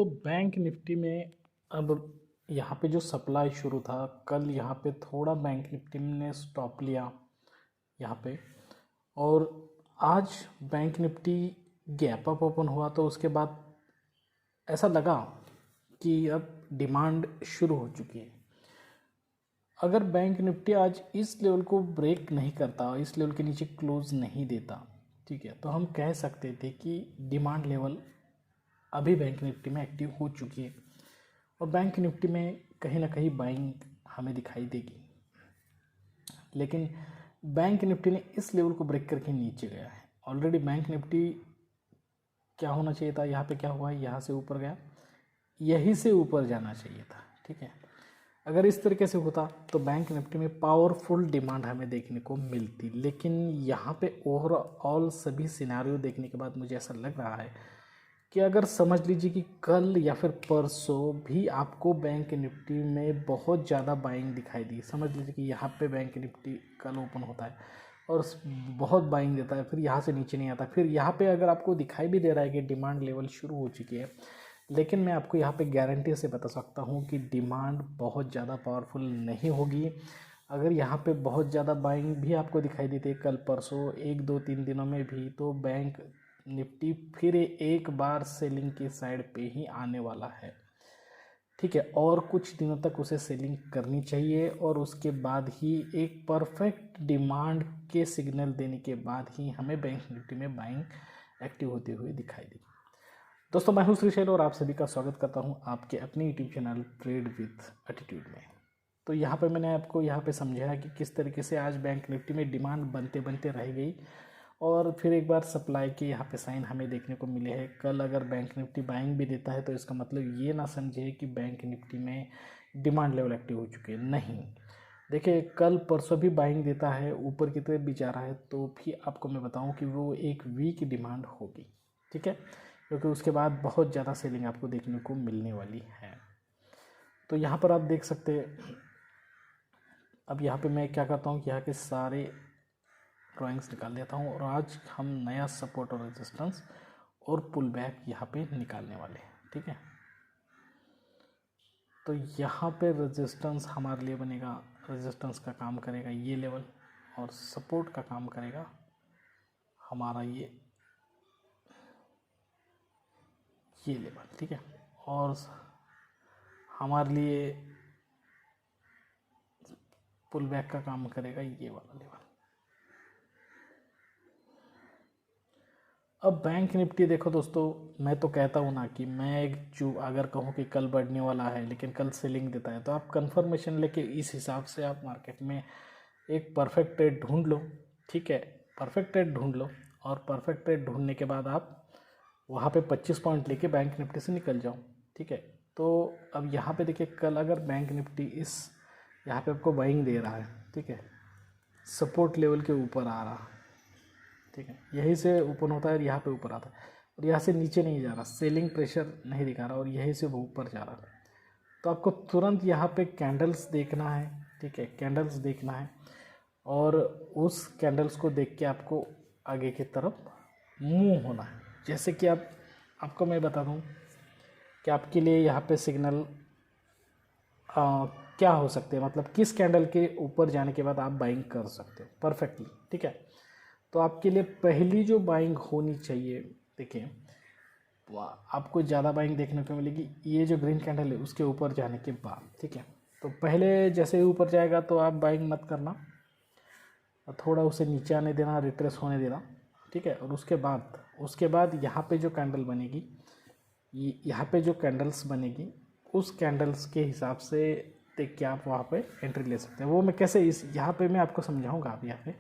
दोस्तों bank Nifty में अब यहाँ पे जो सप्लाई शुरू था, कल यहाँ पे थोड़ा बैंक निफ्टी ने स्टॉप लिया यहाँ पे। और आज bank Nifty gap up open हुआ तो उसके बाद ऐसा लगा कि अब डिमांड शुरू हो चुकी है। अगर बैंक निफ्टी आज इस लेवल को ब्रेक नहीं करता, इस लेवल के नीचे क्लोज नहीं देता, ठीक है, तो हम कह सकते थे कि डिमांड लेवल अभी बैंक निफ्टी में एक्टिव हो चुकी है और बैंक निफ्टी में कहीं ना कहीं बाइंग हमें दिखाई देगी। लेकिन बैंक निफ्टी ने इस लेवल को ब्रेक करके नीचे गया है। ऑलरेडी बैंक निफ्टी क्या होना चाहिए था, यहाँ पे क्या हुआ है, यहाँ से ऊपर गया, यहीं से ऊपर जाना चाहिए था, ठीक है। अगर इस तरीके से होता तो बैंक निफ्टी में पावरफुल डिमांड हमें देखने को मिलती। लेकिन यहाँ पे ओवरऑल सभी सिनारियो देखने के बाद मुझे ऐसा लग रहा है कि अगर समझ लीजिए कि कल या फिर परसों भी आपको बैंक निफ्टी में बहुत ज़्यादा बाइंग दिखाई दी, समझ लीजिए कि यहाँ पे बैंक निफ्टी कल ओपन होता है और बहुत बाइंग देता है, फिर यहाँ से नीचे नहीं आता, फिर यहाँ पे अगर आपको दिखाई भी दे रहा है कि डिमांड लेवल शुरू हो चुकी है, लेकिन मैं आपको यहाँ पे गारंटी से बता सकता हूँ कि डिमांड बहुत ज़्यादा पावरफुल नहीं होगी। अगर यहाँ पे बहुत ज़्यादा बाइंग भी आपको दिखाई देती है कल परसों 1-2-3 दिनों में भी, तो बैंक निफ्टी फिर एक बार सेलिंग की साइड पे ही आने वाला है, ठीक है। और कुछ दिनों तक उसे सेलिंग करनी चाहिए और उसके बाद ही एक परफेक्ट डिमांड के सिग्नल देने के बाद ही हमें बैंक निफ्टी में बाइंग एक्टिव होते हुए दिखाई देगी। दोस्तों, मैं हूं श्रीशैल और आप सभी का स्वागत करता हूं आपके अपने YouTube channel trade with attitude में। तो यहाँ पे मैंने आपको यहाँ पे समझाया कि किस तरीके से आज बैंक निफ्टी में डिमांड बनते बनते रह गई और फिर एक बार सप्लाई के यहाँ पे साइन हमें देखने को मिले हैं। कल अगर बैंक निफ्टी बाइंग भी देता है तो इसका मतलब ये ना समझे कि बैंक निफ्टी में डिमांड लेवल एक्टिव हो चुके हैं, नहीं। देखिए, कल परसों भी बाइंग देता है, ऊपर की तरफ भी जा रहा है, तो भी आपको मैं बताऊँ कि वो एक वीक डिमांड होगी, ठीक है, क्योंकि उसके बाद बहुत ज़्यादा सेलिंग आपको देखने को मिलने वाली है। तो यहाँ पर आप देख सकते हैं। अब यहाँ पे मैं क्या करता हूँ कि यहाँ के सारे ड्राइंग्स निकाल लेता हूँ और आज हम नया सपोर्ट और रेजिस्टेंस और पुल बैक यहाँ पे निकालने वाले हैं, ठीक है। तो यहाँ पे रेजिस्टेंस हमारे लिए बनेगा, रेजिस्टेंस का काम करेगा ये लेवल और सपोर्ट का काम करेगा हमारा ये लेवल, ठीक है। और हमारे लिए पुल बैक का काम करेगा ये वाला लेवल। अब बैंक निफ्टी देखो दोस्तों, मैं तो कहता हूँ ना कि मैं जो अगर कहूँ कि कल बढ़ने वाला है लेकिन कल सेलिंग देता है, तो आप कंफर्मेशन लेके इस हिसाब से आप मार्केट में एक परफेक्ट ट्रेड ढूंढ लो, ठीक है। परफेक्ट ट्रेड ढूंढ लो और परफेक्ट ट्रेड ढूंढने के बाद आप वहाँ पे 25 पॉइंट लेके बैंक निफ्टी से निकल जाओ, ठीक है। तो अब यहाँ पे देखिए, कल अगर बैंक निफ्टी इस यहाँ पे आपको बाइंग दे रहा है, ठीक है, सपोर्ट लेवल के ऊपर आ रहा, ठीक है, यहीं से ओपन होता है और यहाँ पे ऊपर आता है और यहाँ से नीचे नहीं जा रहा, सेलिंग प्रेशर नहीं दिखा रहा और यहीं से वो ऊपर जा रहा, तो आपको तुरंत यहाँ पे कैंडल्स देखना है, ठीक है, कैंडल्स देखना है और उस कैंडल्स को देख के आपको आगे की तरफ मूव होना है। जैसे कि आपको मैं बता दूं कि आपके लिए यहाँ पे सिग्नल क्या हो सकते हैं, मतलब किस कैंडल के ऊपर जाने के बाद आप बाइंग कर सकते हो परफेक्टली, ठीक है। तो आपके लिए पहली जो बाइंग होनी चाहिए, देखिए, आपको ज़्यादा बाइंग देखने को मिलेगी ये जो ग्रीन कैंडल है उसके ऊपर जाने के बाद, ठीक है। तो पहले जैसे ही ऊपर जाएगा तो आप बाइंग मत करना, थोड़ा उसे नीचे आने देना, रिट्रेस होने देना, ठीक है। और उसके बाद यहाँ पे जो कैंडल बनेगी, यहाँ पे जो कैंडल्स बनेगी उस कैंडल्स के हिसाब से देख के आप वहाँ पे एंट्री ले सकते हैं। वो मैं कैसे इस यहाँ पे मैं आपको समझाऊंगा। आप यहाँ पे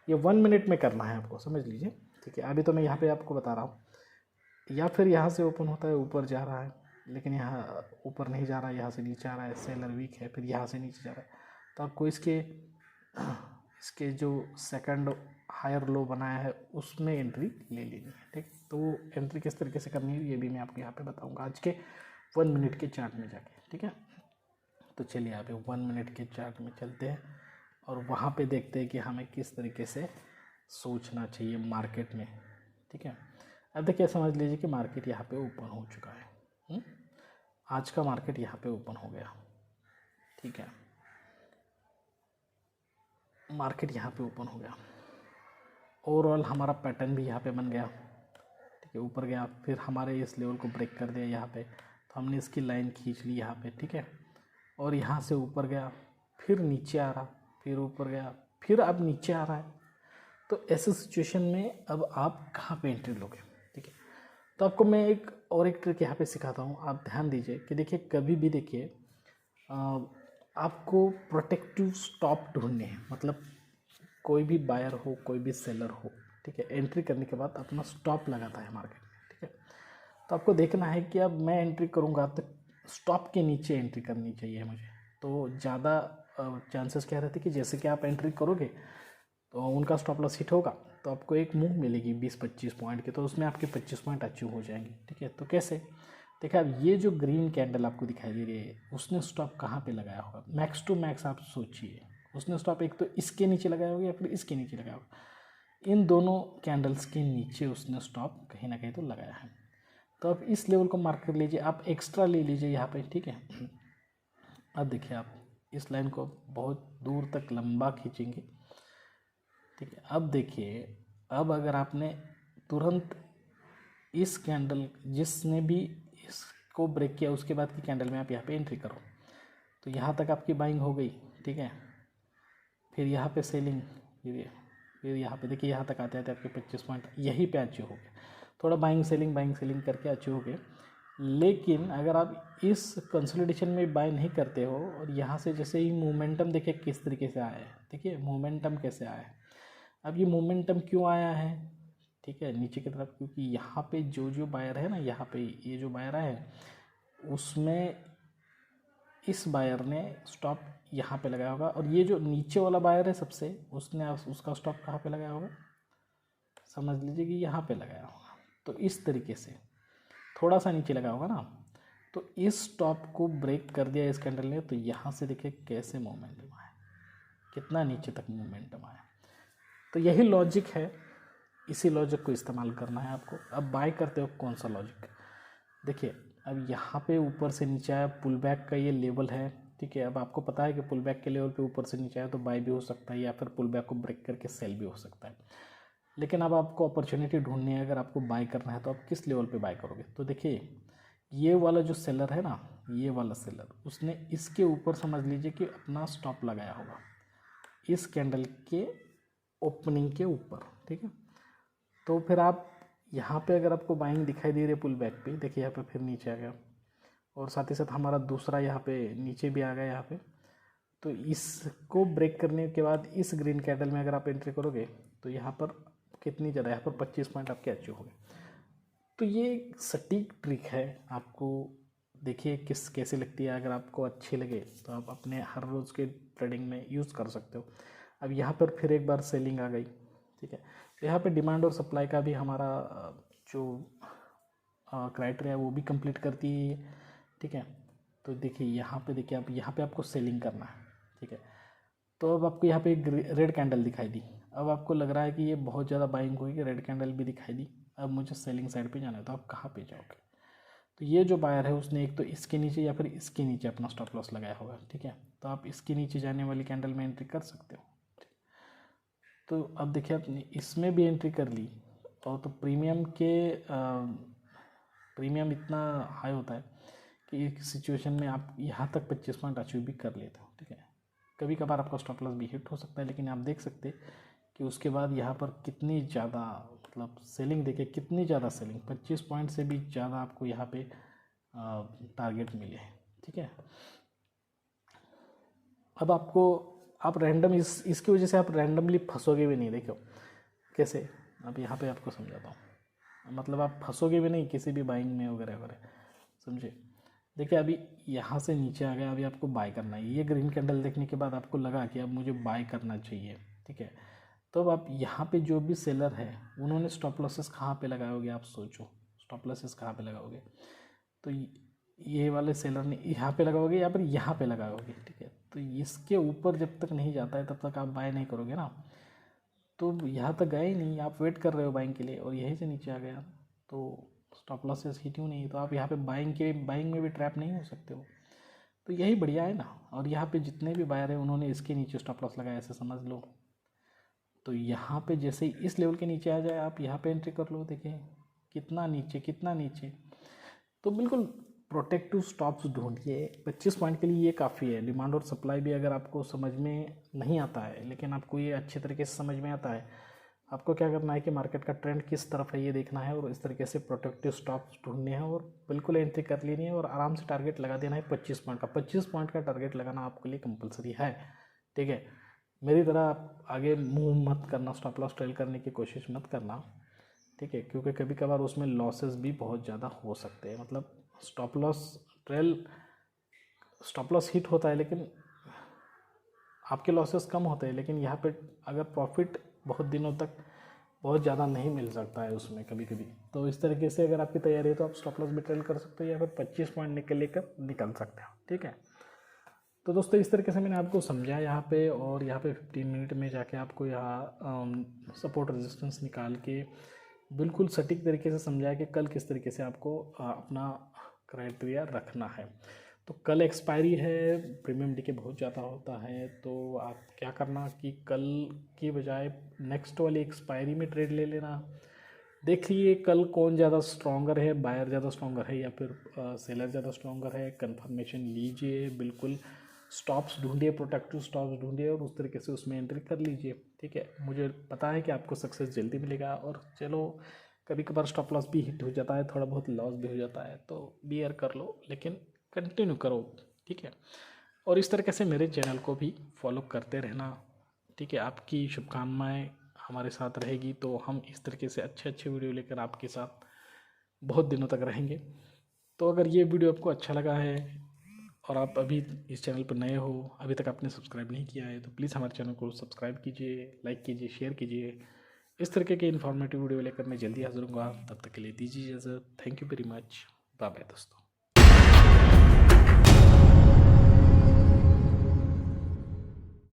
ये 1 मिनट में करना है आपको, समझ लीजिए, ठीक है। अभी तो मैं यहाँ पे आपको बता रहा हूँ। या फिर यहाँ से ओपन होता है, ऊपर जा रहा है, लेकिन यहाँ ऊपर नहीं जा रहा है, यहाँ से नीचे आ रहा है, सेलर वीक है, फिर यहाँ से नीचे जा रहा है, तो आपको इसके जो सेकंड हायर लो बनाया है उसमें एंट्री ले लेनी है, ठीक। तो वो एंट्री किस तरीके से करनी है ये भी मैं आपको यहाँ पे बताऊंगा आज के 1 मिनट के चार्ट में जाके, ठीक है। तो चलिए यहाँ पे 1 मिनट के चार्ट में चलते हैं और वहाँ पे देखते हैं कि हमें किस तरीके से सोचना चाहिए मार्केट में, ठीक है। अब देखिए, समझ लीजिए कि मार्केट यहाँ पे ओपन हो चुका है, आज का मार्केट यहाँ पे ओपन हो गया, ठीक है, मार्केट यहाँ पे ओपन हो गया, ओवरऑल हमारा पैटर्न भी यहाँ पे बन गया, ठीक है, ऊपर गया, फिर हमारे इस लेवल को ब्रेक कर दिया यहाँ पे, तो हमने इसकी लाइन खींच ली यहाँ पे, ठीक है, और यहाँ से ऊपर गया, फिर नीचे आ रहा, फिर ऊपर गया, फिर अब नीचे आ रहा है। तो ऐसे सिचुएशन में अब आप कहाँ पे एंट्री लोगे, ठीक है। तो आपको मैं एक ट्रिक यहाँ पे सिखाता हूँ, आप ध्यान दीजिए कि देखिए कभी भी देखिए आपको प्रोटेक्टिव स्टॉप ढूंढने हैं, मतलब कोई भी बायर हो, कोई भी सेलर हो, ठीक है, एंट्री करने के बाद अपना स्टॉप लगाता है मार्केट में, ठीक है। तो आपको देखना है कि अब मैं एंट्री करूँगा तो स्टॉप के नीचे एंट्री करनी चाहिए मुझे, तो ज़्यादा चांसेस क्या रहते हैं कि जैसे कि आप एंट्री करोगे तो उनका स्टॉप लॉस हिट होगा, तो आपको एक मूव मिलेगी 20-25 पॉइंट की, तो उसमें आपके 25 पॉइंट अचीव हो जाएंगे, ठीक है। तो कैसे, देखिए अब ये जो ग्रीन कैंडल आपको दिखाई दे रही है, उसने स्टॉप कहाँ पे लगाया होगा, मैक्स टू मैक्स आप सोचिए, उसने स्टॉप एक तो इसके नीचे लगाया होगा या फिर इसके नीचे लगाया होगा, इन दोनों कैंडल्स के नीचे उसने स्टॉप कहीं ना कहीं तो लगाया है। तो आप इस लेवल को मार्क कर लीजिए, आप एक्स्ट्रा ले लीजिए यहाँ पे, ठीक है। अब देखिए आप इस लाइन को बहुत दूर तक लंबा खींचेंगे, ठीक है। अब देखिए, अब अगर आपने तुरंत इस कैंडल जिसने भी इसको ब्रेक किया उसके बाद की कैंडल में आप यहाँ पे एंट्री करो, तो यहाँ तक आपकी बाइंग हो गई, ठीक है, फिर यहाँ पे सेलिंग, फिर यहाँ पे देखिए यहाँ तक आते आते आपके 25 पॉइंट यहीं पे अचीव हो गए, थोड़ा बाइंग सेलिंग करके अचीव हो गए। लेकिन अगर आप इस कंसोलिडेशन में बाय नहीं करते हो और यहाँ से जैसे ही मोमेंटम देखिए किस तरीके से आया है, देखिए मोमेंटम कैसे आया है। अब ये मोमेंटम क्यों आया है, ठीक है, नीचे की तरफ, क्योंकि यहाँ पे जो बायर है ना, यहाँ पे ये जो बायर है उसमें इस बायर ने स्टॉप यहाँ पे लगाया होगा, और ये जो नीचे वाला बायर है सबसे, उसने उसका स्टॉप कहाँ पे लगाया होगा, समझ लीजिए कि यहाँ पे लगाया होगा। तो इस तरीके से थोड़ा सा नीचे लगा होगा ना, तो इस स्टॉप को ब्रेक कर दिया इस कैंडल ने, तो यहाँ से देखिए कैसे मोमेंटम आया, कितना नीचे तक मोमेंटम आया। तो यही लॉजिक है, इसी लॉजिक को इस्तेमाल करना है आपको। अब बाय करते हो कौन सा लॉजिक, देखिए अब यहाँ पे ऊपर से नीचे आया, पुल बैक का ये लेवल है, ठीक है। अब आपको पता है कि पुल बैक के लेवल पे ऊपर से नीचे आया तो बाय भी हो सकता है, या फिर पुल बैक को ब्रेक करके सेल भी हो सकता है। लेकिन अब आपको अपॉर्चुनिटी ढूंढनी है, अगर आपको बाय करना है तो आप किस लेवल पे बाय करोगे। तो देखिए ये वाला जो सेलर है ना, ये वाला सेलर, उसने इसके ऊपर समझ लीजिए कि अपना स्टॉप लगाया होगा, इस कैंडल के ओपनिंग के ऊपर, ठीक है। तो फिर आप यहाँ पे अगर आपको बाइंग दिखाई दे रही है पुल बैक पे, देखिए यहाँ पे फिर नीचे आ गया, और साथ ही साथ हमारा दूसरा यहाँ पे नीचे भी आ गया यहाँ पे। तो इसको ब्रेक करने के बाद इस ग्रीन कैंडल में अगर आप एंट्री करोगे तो यहाँ पर कितनी ज़्यादा, यहाँ पर 25 पॉइंट आपके अचीव हो गए। तो ये एक सटीक ट्रिक है, आपको देखिए कैसे लगती है, अगर आपको अच्छी लगे तो आप अपने हर रोज़ के ट्रेडिंग में यूज़ कर सकते हो। अब यहाँ पर फिर एक बार सेलिंग आ गई, ठीक है। तो यहाँ पे डिमांड और सप्लाई का भी हमारा जो क्राइटेरिया है वो भी कंप्लीट करती है, ठीक है। तो देखिए यहाँ पे देखिए, आप यहाँ पे आपको सेलिंग करना है, ठीक है। तो अब आपको यहाँ पे एक रेड कैंडल दिखाई दी, अब आपको लग रहा है कि ये बहुत ज़्यादा बाइंग हुई, कि रेड कैंडल भी दिखाई दी, अब मुझे सेलिंग साइड पे जाना है, तो आप कहाँ पे जाओगे। तो ये जो बायर है उसने एक तो इसके नीचे या फिर इसके नीचे अपना स्टॉप लॉस लगाया होगा, ठीक है। तो आप इसके नीचे जाने वाली कैंडल में एंट्री कर सकते हो। तो अब देखिए आपने इसमें भी एंट्री कर ली, और तो प्रीमियम इतना हाई होता है कि एक सिचुएशन में आप यहाँ तक 25 पॉइंट अचीव भी कर लेते हो, ठीक है। कभी कभार आपका स्टॉप लॉस भी हिट हो सकता है, लेकिन आप देख सकते कि उसके बाद यहाँ पर कितनी ज़्यादा, मतलब सेलिंग देखिए कितनी ज़्यादा सेलिंग, 25 पॉइंट से भी ज़्यादा आपको यहाँ पे टारगेट मिले हैं, ठीक है। अब आप रैंडम इसकी वजह से आप रैंडमली फंसोगे भी नहीं, देखो कैसे। अब यहाँ पे आपको समझाता हूँ, मतलब आप फंसोगे भी नहीं किसी भी बाइंग में वगैरह वगैरह, समझे। देखिए अभी यहाँ से नीचे आ गया, अभी आपको बाय करना है, ये ग्रीन कैंडल देखने के बाद आपको लगा कि अब मुझे बाय करना चाहिए, ठीक है। तो अब आप यहाँ पे जो भी सेलर है उन्होंने स्टॉप लॉसेस कहाँ पे लगाओगे, आप सोचो स्टॉप लॉसेस कहाँ पे लगाओगे। तो ये वाले सेलर ने यहाँ पे लगाओगे या फिर यहाँ पे लगाओगे, ठीक है। तो इसके ऊपर जब तक नहीं जाता है तब तक आप बाय नहीं करोगे ना, तो यहाँ तक गए ही नहीं, आप वेट कर रहे हो बाइंग के लिए, और यहीं से नीचे आ गया, तो स्टॉप लॉसेस हिट ही नहीं, तो आप यहाँ पे बाइंग में भी ट्रैप नहीं हो सकते हो। तो यही बढ़िया है ना। और यहाँ पे जितने भी बायर हैं उन्होंने इसके नीचे स्टॉप लॉस लगाया, ऐसे समझ लो। तो यहाँ पे जैसे ही इस लेवल के नीचे आ जाए आप यहाँ पे एंट्री कर लो। देखिए कितना नीचे, कितना नीचे। तो बिल्कुल प्रोटेक्टिव स्टॉप्स ढूंढिए। 25 पॉइंट के लिए ये काफ़ी है। डिमांड और सप्लाई भी अगर आपको समझ में नहीं आता है, लेकिन आपको ये अच्छे तरीके से समझ में आता है, आपको क्या करना है कि मार्केट का ट्रेंड किस तरफ है ये देखना है और इस तरीके से प्रोटेक्टिव स्टॉप्स ढूंढने हैं और बिल्कुल एंट्री कर लेनी है और आराम से टारगेट लगा देना है 25 पॉइंट का। 25 पॉइंट का टारगेट लगाना आपके लिए कंपलसरी है, ठीक है। मेरी तरह आप आगे मूव मत करना, स्टॉप लॉस ट्रेल करने की कोशिश मत करना, ठीक है, क्योंकि कभी कभार उसमें लॉसेस भी बहुत ज़्यादा हो सकते हैं। मतलब स्टॉप लॉस हिट होता है लेकिन आपके लॉसेस कम होते हैं, लेकिन यहाँ पे अगर प्रॉफिट बहुत दिनों तक बहुत ज़्यादा नहीं मिल सकता है उसमें कभी कभी। तो इस तरीके से अगर आपकी तैयारी है तो आप स्टॉप लॉस भी ट्रेल कर सकते हो या फिर 25 पॉइंट लेकर निकल सकते हो, ठीक है। तो दोस्तों इस तरीके से मैंने आपको समझाया यहाँ पे, और यहाँ पे 15 मिनट में जाके आपको यहाँ सपोर्ट रेजिस्टेंस निकाल के बिल्कुल सटीक तरीके से समझाया कि कल किस तरीके से आपको अपना क्राइटेरिया रखना है। तो कल एक्सपायरी है, प्रीमियम डीके बहुत ज़्यादा होता है, तो आप क्या करना कि कल की बजाय नेक्स्ट वाली एक्सपायरी में ट्रेड ले लेना। देख लिए कल कौन ज़्यादा स्ट्रॉन्गर है, बायर ज़्यादा स्ट्रॉन्गर है या फिर सेलर ज़्यादा स्ट्रॉन्गर है, कंफर्मेशन लीजिए, बिल्कुल स्टॉप्स ढूंढिए, प्रोटेक्टिव स्टॉप्स ढूंढिए और उस तरीके से उसमें एंट्री कर लीजिए, ठीक है। मुझे पता है कि आपको सक्सेस जल्दी मिलेगा, और चलो कभी कभार स्टॉप लॉस भी हिट हो जाता है, थोड़ा बहुत लॉस भी हो जाता है, तो बियर कर लो, लेकिन कंटिन्यू करो, ठीक है। और इस तरीके से मेरे चैनल को भी फॉलो करते रहना, ठीक है। आपकी शुभकामनाएं हमारे साथ रहेगी तो हम इस तरीके से अच्छे अच्छे वीडियो लेकर आपके साथ बहुत दिनों तक रहेंगे। तो अगर ये वीडियो आपको अच्छा लगा है और आप अभी इस चैनल पर नए हो, अभी तक आपने सब्सक्राइब नहीं किया है, तो प्लीज़ हमारे चैनल को सब्सक्राइब कीजिए, लाइक कीजिए, शेयर कीजिए। इस तरीके के इन्फॉर्मेटिव वीडियो लेकर मैं जल्दी हाजिर होऊंगा। तब तक के लिए दीजिए इजाज़त। Thank you very much. Bye bye दोस्तों।